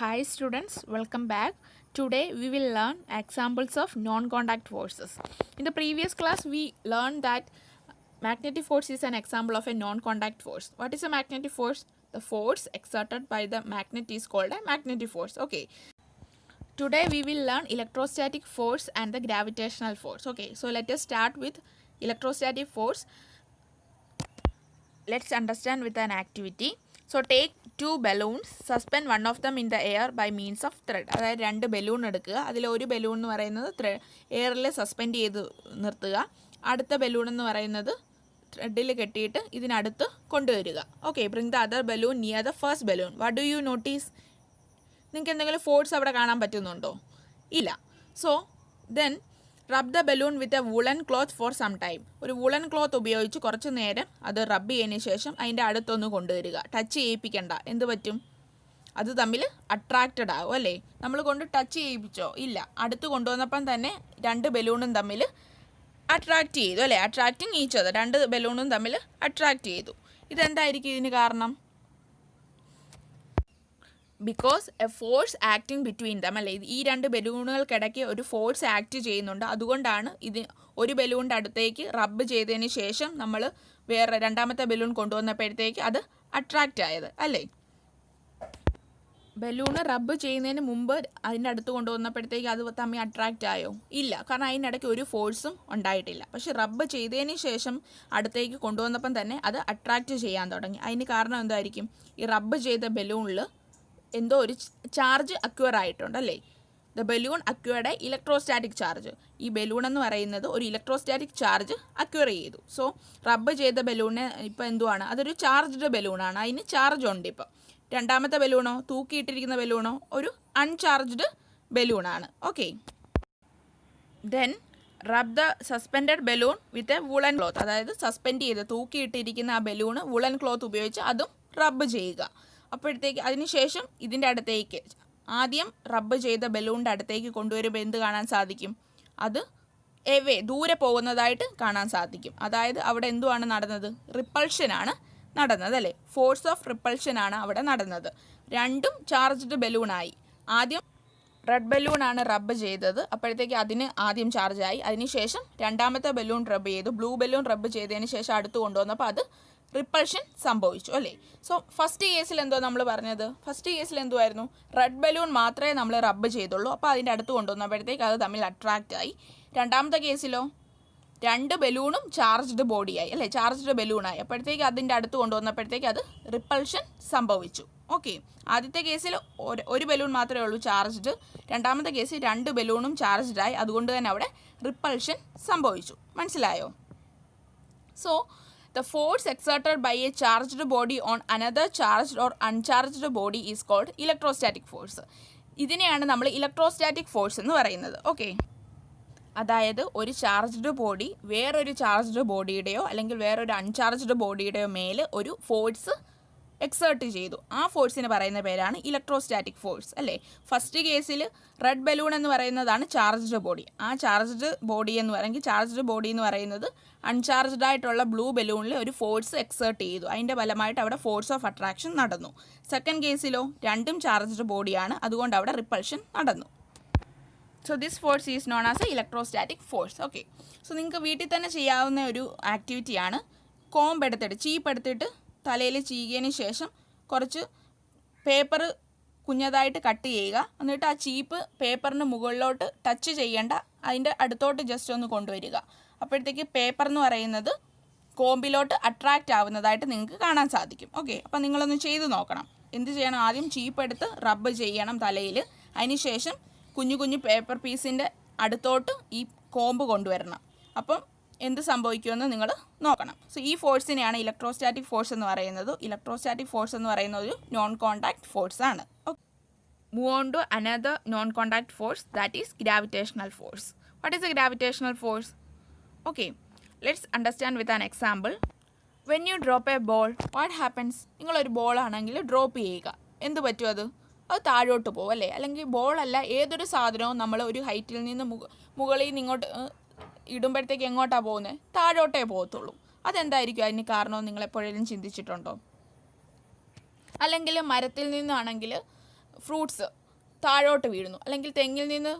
Hi students, welcome back. Today we will learn examples of non-contact forces. In the previous class we learned that magnetic force is an example of a non-contact force. What is a magnetic force? The force exerted by the magnet is called a magnetic force. Okay. Today we will learn electrostatic force and the gravitational force. Okay, so let us start with electrostatic force. Let's understand with an activity. So take two balloons, suspend one of them in the air by means of thread. അതായത് രണ്ട് balloon എടുക്കുക, അതിൽ ഒരു balloon എന്ന് പറയുന്നത് എയറിൽ suspend ചെയ്ത് നിർത്തുക, അടുത്ത ബലൂൺ എന്ന് പറയുന്നത് ത്രെഡിൽ കെട്ടിയിട്ട് ഇതിനടുത്ത് കൊണ്ടുവരിക. Okay, bring the other balloon near the first balloon. What do you notice? നിങ്ങൾക്ക് എന്തെങ്കിലും ഫോഴ്സ് അവിടെ കാണാൻ പറ്റുന്നുണ്ടോ? ഇല്ല. So then rub the balloon with a woollen cloth for some time. ഒരു വുളൻ ക്ലോത്ത് ഉപയോഗിച്ച് കുറച്ച് നേരം അത് റബ്ബ് ചെയ്തതിന് ശേഷം അതിൻ്റെ അടുത്തൊന്ന് കൊണ്ടുവരിക. ടച്ച് ചെയ്യിപ്പിക്കണ്ട. എന്ത് പറ്റും? അത് തമ്മിൽ അട്രാക്റ്റഡ് ആകും അല്ലേ? നമ്മൾ കൊണ്ട് ടച്ച് ചെയ്യിപ്പിച്ചോ? ഇല്ല. അടുത്ത് കൊണ്ടുവന്നപ്പം തന്നെ രണ്ട് ബലൂണും തമ്മിൽ അട്രാക്റ്റ് ചെയ്തു അല്ലേ? അട്രാക്റ്റിങ് ഈച്ച് അതർ. രണ്ട് ബലൂണും തമ്മിൽ അട്രാക്റ്റ് ചെയ്തു. ഇതെന്തായിരിക്കും ഇതിന് കാരണം? Because A force acting between them അല്ലേ? ഈ രണ്ട് ബലൂണുകൾക്കിടയ്ക്ക് ഒരു ഫോഴ്സ് ആക്ട് ചെയ്യുന്നുണ്ട്. അതുകൊണ്ടാണ് ഇത് ഒരു ബലൂണിൻ്റെ അടുത്തേക്ക് റബ്ബ് ചെയ്തതിന് ശേഷം നമ്മൾ വേറെ രണ്ടാമത്തെ ബലൂൺ കൊണ്ടുവന്നപ്പോഴത്തേക്ക് അത് അട്രാക്റ്റ് ആയത് അല്ലേ? ബലൂണ് റബ്ബ് ചെയ്യുന്നതിന് മുമ്പ് അതിൻ്റെ അടുത്ത് കൊണ്ടുവന്നപ്പോഴത്തേക്ക് അത് തമ്മിൽ അട്രാക്റ്റ് ആയോ? ഇല്ല, കാരണം അതിനിടയ്ക്ക് ഒരു ഫോഴ്സും ഉണ്ടായിട്ടില്ല. പക്ഷെ റബ്ബ് ചെയ്തതിന് ശേഷം അടുത്തേക്ക് കൊണ്ടുവന്നപ്പം തന്നെ അത് അട്രാക്റ്റ് ചെയ്യാൻ തുടങ്ങി. അതിന് കാരണം എന്തായിരിക്കും? ഈ റബ്ബ് ചെയ്ത ബലൂണിൽ എന്തോ ഒരു ചാർജ് അക്വയർ ആയിട്ടുണ്ട് അല്ലേ? The balloon acquired A electrostatic charge. ഈ ബലൂൺ എന്ന് പറയുന്നത് ഒരു ഇലക്ട്രോസ്റ്റാറ്റിക് ചാർജ് അക്വയർ ചെയ്തു. സോ റബ്ബ് ചെയ്ത ബലൂണിന് ഇപ്പോൾ എന്തുവാണ്? അതൊരു ചാർജ്ഡ് ബലൂണാണ്, അതിന് ചാർജ് ഉണ്ട്. ഇപ്പോൾ രണ്ടാമത്തെ ബലൂണോ, തൂക്കിയിട്ടിരിക്കുന്ന ബലൂണോ, ഒരു അൺചാർജ്ഡ് ബലൂണാണ്. Okay, then rub the suspended balloon with a woollen cloth. അതായത് സസ്പെൻഡ് ചെയ്ത് തൂക്കിയിട്ടിരിക്കുന്ന ആ ബലൂണ് വുളൻ ക്ലോത്ത് ഉപയോഗിച്ച് അതും റബ്ബ് ചെയ്യുക. അപ്പോഴത്തേക്ക് അതിനുശേഷം ഇതിൻ്റെ അടുത്തേക്ക് ആദ്യം റബ്ബ് ചെയ്ത ബലൂണിൻ്റെ അടുത്തേക്ക് കൊണ്ടുവരുമ്പോൾ എന്ത് കാണാൻ സാധിക്കും? അത് ദൂരെ പോകുന്നതായിട്ട് കാണാൻ സാധിക്കും. അതായത് അവിടെ എന്തുവാണ് നടന്നത്? റിപ്പൾഷനാണ് നടന്നത് അല്ലേ? ഫോഴ്സ് ഓഫ് റിപ്പൾഷനാണ് അവിടെ നടന്നത്. രണ്ടും ചാർജ്ഡ് ബലൂണായി. ആദ്യം റെഡ് ബലൂണാണ് റബ്ബ് ചെയ്തത്, അപ്പോഴത്തേക്ക് അതിന് ആദ്യം ചാർജായി. അതിനുശേഷം രണ്ടാമത്തെ ബലൂൺ റബ്ബ് ചെയ്തു. ബ്ലൂ ബലൂൺ റബ്ബ് ചെയ്തതിന് ശേഷം അടുത്ത് കൊണ്ടുവന്നപ്പോൾ അത് റിപ്പൾഷൻ സംഭവിച്ചു അല്ലേ? സോ ഫസ്റ്റ് കേസിൽ എന്തോ നമ്മൾ പറഞ്ഞത്? ഫസ്റ്റ് കേസിൽ എന്തുമായിരുന്നു? റെഡ് ബലൂൺ മാത്രമേ നമ്മൾ റബ്ബ് ചെയ്തുള്ളൂ, അപ്പോൾ അതിൻ്റെ അടുത്ത് കൊണ്ടുവന്നപ്പോഴത്തേക്ക് അത് തമ്മിൽ അട്രാക്റ്റ് ആയി. രണ്ടാമത്തെ കേസിലോ രണ്ട് ബലൂണും ചാർജ്ഡ് ബോഡിയായി അല്ലേ? ചാർജ്ഡ് ബലൂണായി. അപ്പോഴത്തേക്ക് അതിൻ്റെ അടുത്ത് കൊണ്ടുവന്നപ്പോഴത്തേക്ക് അത് റിപ്പൾഷൻ സംഭവിച്ചു. ഓക്കെ, ആദ്യത്തെ കേസിൽ ഒരു ബലൂൺ മാത്രമേ ഉള്ളൂ ചാർജ്ഡ്. രണ്ടാമത്തെ കേസിൽ രണ്ട് ബലൂണും ചാർജ്ഡായി. അതുകൊണ്ട് തന്നെ അവിടെ റിപ്പൾഷൻ സംഭവിച്ചു. മനസ്സിലായോ? So the force exerted by a charged body on another charged or uncharged body is called electrostatic force. ഇതിനെയാണ് നമ്മൾ ഇലക്ട്രോസ്റ്റാറ്റിക് ഫോഴ്സ് എന്ന് പറയുന്നത്. ഓക്കെ, അതായത് ഒരു ചാർജ്ഡ് ബോഡി വേറൊരു ചാർജ്ഡ് ബോഡിയുടെയോ അല്ലെങ്കിൽ വേറൊരു അൺചാർജ്ഡ് ബോഡിയുടെയോ മേൽ ഒരു ഫോഴ്സ് എക്സേർട്ട് ചെയ്തു. ആ ഫോഴ്സിന് പറയുന്ന പേരാണ് ഇലക്ട്രോസ്റ്റാറ്റിക് ഫോഴ്സ് അല്ലേ? ഫസ്റ്റ് കേസിൽ റെഡ് ബലൂൺ എന്ന് പറയുന്നതാണ് ചാർജ്ഡ് ബോഡി. ആ ചാർജ്ഡ് ബോഡി എന്ന് പറയുമെങ്കിൽ ചാർജ്ഡ് ബോഡി എന്ന് പറയുന്നത് അൺചാർജ്ഡ് ആയിട്ടുള്ള ബ്ലൂ ബലൂണിൽ ഒരു ഫോഴ്സ് എക്സേർട്ട് ചെയ്തു. അതിൻ്റെ ഫലമായിട്ട് അവിടെ ഫോഴ്സ് ഓഫ് അട്രാക്ഷൻ നടന്നു. സെക്കൻഡ് കേസിലോ രണ്ടും ചാർജ്ഡ് ബോഡിയാണ്, അതുകൊണ്ട് അവിടെ റിപ്പൾഷൻ നടന്നു. So this force is known as A electrostatic force. Okay, so നിങ്ങൾക്ക് വീട്ടിൽ തന്നെ ചെയ്യാവുന്ന ഒരു ആക്ടിവിറ്റിയാണ്. കോമ്പ് എടുത്തിട്ട് ചീപ്പ് എടുത്തിട്ട് തലയിൽ ചീകിയതിന് ശേഷം കുറച്ച് പേപ്പർ കുഞ്ഞതായിട്ട് കട്ട് ചെയ്യുക. എന്നിട്ട് ആ ചീപ്പ് പേപ്പറിന് മുകളിലോട്ട് ടച്ച് ചെയ്യേണ്ട, അതിൻ്റെ അടുത്തോട്ട് ജസ്റ്റ് ഒന്ന് കൊണ്ടുവരിക. അപ്പോഴത്തേക്ക് പേപ്പർ എന്ന് പറയുന്നത് കോമ്പിലോട്ട് അട്രാക്റ്റ് ആവുന്നതായിട്ട് നിങ്ങൾക്ക് കാണാൻ സാധിക്കും. ഓക്കെ, അപ്പം നിങ്ങളൊന്ന് ചെയ്ത് നോക്കണം. എന്ത് ചെയ്യണം? ആദ്യം ചീപ്പ് എടുത്ത് റബ്ബ് ചെയ്യണം തലയിൽ. അതിനുശേഷം കുഞ്ഞു കുഞ്ഞു പേപ്പർ പീസിൻ്റെ അടുത്തോട്ട് ഈ കോമ്പ് കൊണ്ടുവരണം. അപ്പം എന്ത് സംഭവിക്കുമെന്ന് നിങ്ങൾ നോക്കണം. സോ ഈ ഫോഴ്സിനെയാണ് ഇലക്ട്രോസ്റ്റാറ്റിക് ഫോഴ്സ് എന്ന് പറയുന്നത്. ഇലക്ട്രോസ്റ്റാറ്റിക് ഫോഴ്സ് എന്ന് പറയുന്ന ഒരു നോൺ കോണ്ടാക്ട് ഫോഴ്സ് ആണ്. Move on to another non contact force, that is gravitational force. What is a gravitational force? Okay, let's understand with an example. When you drop a ball, what happens? നിങ്ങളൊരു ബോളാണെങ്കിൽ drop ചെയ്യുക, എന്ത് പറ്റും? അത് താഴോട്ട് പോകും അല്ലേ? അല്ലെങ്കിൽ ബോളല്ല, ഏതൊരു സാധനവും നമ്മൾ ഒരു ഹൈറ്റിൽ നിന്ന് മുകളിൽ നിന്ന് ഇങ്ങോട്ട് ഇടുമ്പോഴത്തേക്ക് എങ്ങോട്ടാണ് പോകുന്നത്? താഴോട്ടേ പോകത്തുള്ളൂ. അതെന്തായിരിക്കും അതിന് കാരണമെന്ന് നിങ്ങൾ എപ്പോഴെങ്കിലും ചിന്തിച്ചിട്ടുണ്ടോ? അല്ലെങ്കിൽ മരത്തിൽ നിന്നാണെങ്കിൽ ഫ്രൂട്ട്സ് താഴോട്ട് വീഴുന്നു, അല്ലെങ്കിൽ തെങ്ങിൽ നിന്ന്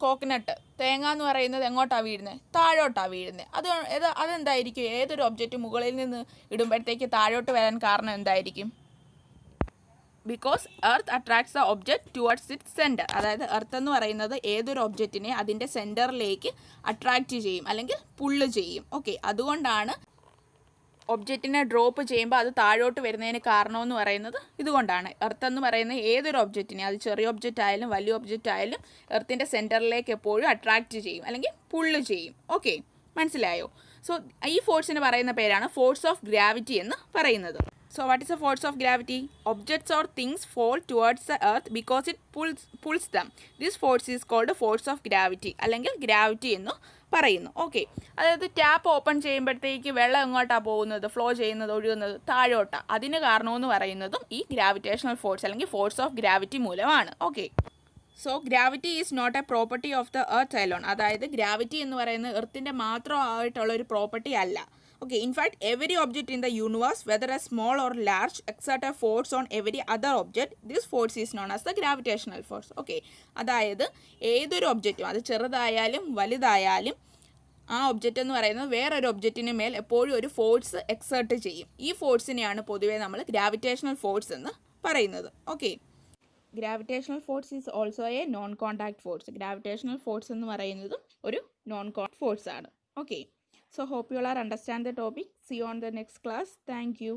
കോക്കനട്ട് തേങ്ങ എന്ന് പറയുന്നത് എങ്ങോട്ടാണ് വീഴുന്നത്? താഴോട്ടാണ് വീഴുന്നത്. അതെന്തായിരിക്കും? ഏതൊരു ഒബ്ജക്റ്റ് മുകളിൽ നിന്ന് ഇടുമ്പോഴത്തേക്ക് താഴോട്ട് വരാൻ കാരണം എന്തായിരിക്കും? Because earth attracts the object towards it's centre. അതായത് എർത്ത് എന്ന് പറയുന്നത് ഏതൊരു ഒബ്ജക്റ്റിനെ അതിൻ്റെ സെൻറ്ററിലേക്ക് അട്രാക്റ്റ് ചെയ്യും അല്ലെങ്കിൽ പുള്ള് ചെയ്യും. ഓക്കെ, അതുകൊണ്ടാണ് ഒബ്ജക്റ്റിനെ ഡ്രോപ്പ് ചെയ്യുമ്പോൾ അത് താഴോട്ട് വരുന്നതിന് കാരണമെന്ന് പറയുന്നത് ഇതുകൊണ്ടാണ്. എർത്ത് എന്ന് പറയുന്ന ഏതൊരു ഒബ്ജക്റ്റിനെ, അത് ചെറിയ ഒബ്ജക്റ്റ് ആയാലും വലിയ ഒബ്ജക്റ്റ് ആയാലും എർത്തിൻ്റെ സെൻറ്ററിലേക്ക് എപ്പോഴും അട്രാക്റ്റ് ചെയ്യും അല്ലെങ്കിൽ പുള്ള് ചെയ്യും. ഓക്കെ, മനസ്സിലായോ? സോ ഈ ഫോഴ്സിന് പറയുന്ന പേരാണ് ഫോഴ്സ് ഓഫ് ഗ്രാവിറ്റി എന്ന് പറയുന്നത്. So what is the force of gravity? Objects or things fall towards the earth because it pulls them. This force is called force of gravity അല്ലെങ്കിൽ ഗ്രാവിറ്റി എന്ന് പറയുന്നു. Okay, അതായത് tap open ചെയ്യുമ്പോഴത്തേക്ക് വെള്ളം എങ്ങോട്ടാണ് പോകുന്നത്, ഫ്ലോ ചെയ്യുന്നത്, ഒഴുകുന്നത്? താഴോട്ടാണ്. അതിന് കാരണമെന്ന് പറയുന്നതും ഈ ഗ്രാവിറ്റേഷണൽ ഫോഴ്സ് അല്ലെങ്കിൽ ഫോഴ്സ് ഓഫ് ഗ്രാവിറ്റി മൂലമാണ്. Okay, so gravity is not a property of the earth alone. അതായത് ഗ്രാവിറ്റി എന്ന് പറയുന്നത് എർത്തിൻ്റെ മാത്രമായിട്ടുള്ള ഒരു പ്രോപ്പർട്ടി അല്ല. Okay, in fact, every object in the universe, whether a small or large, exert a force on every other object. This force is known as the gravitational force. Okay, അതായത് ഏതൊരു ഒബ്ജക്റ്റും, അത് ചെറുതായാലും വലുതായാലും, ആ ഒബ്ജക്റ്റ് എന്ന് പറയുന്നത് വേറൊരു ഒബ്ജക്റ്റിന് മേൽ എപ്പോഴും ഒരു ഫോഴ്സ് എക്സേർട്ട് ചെയ്യും. ഈ ഫോഴ്സിനെയാണ് പൊതുവേ നമ്മൾ ഗ്രാവിറ്റേഷണൽ ഫോഴ്സ് എന്ന് പറയുന്നത്. Okay, gravitational force is also A non contact force. Gravitational force എന്ന് പറയുന്നതും ഒരു നോൺ കോണ്ടാക്ട് ഫോഴ്സ് ആണ്. Okay, so hope you all are understand the topic. See you on the next class. Thank you.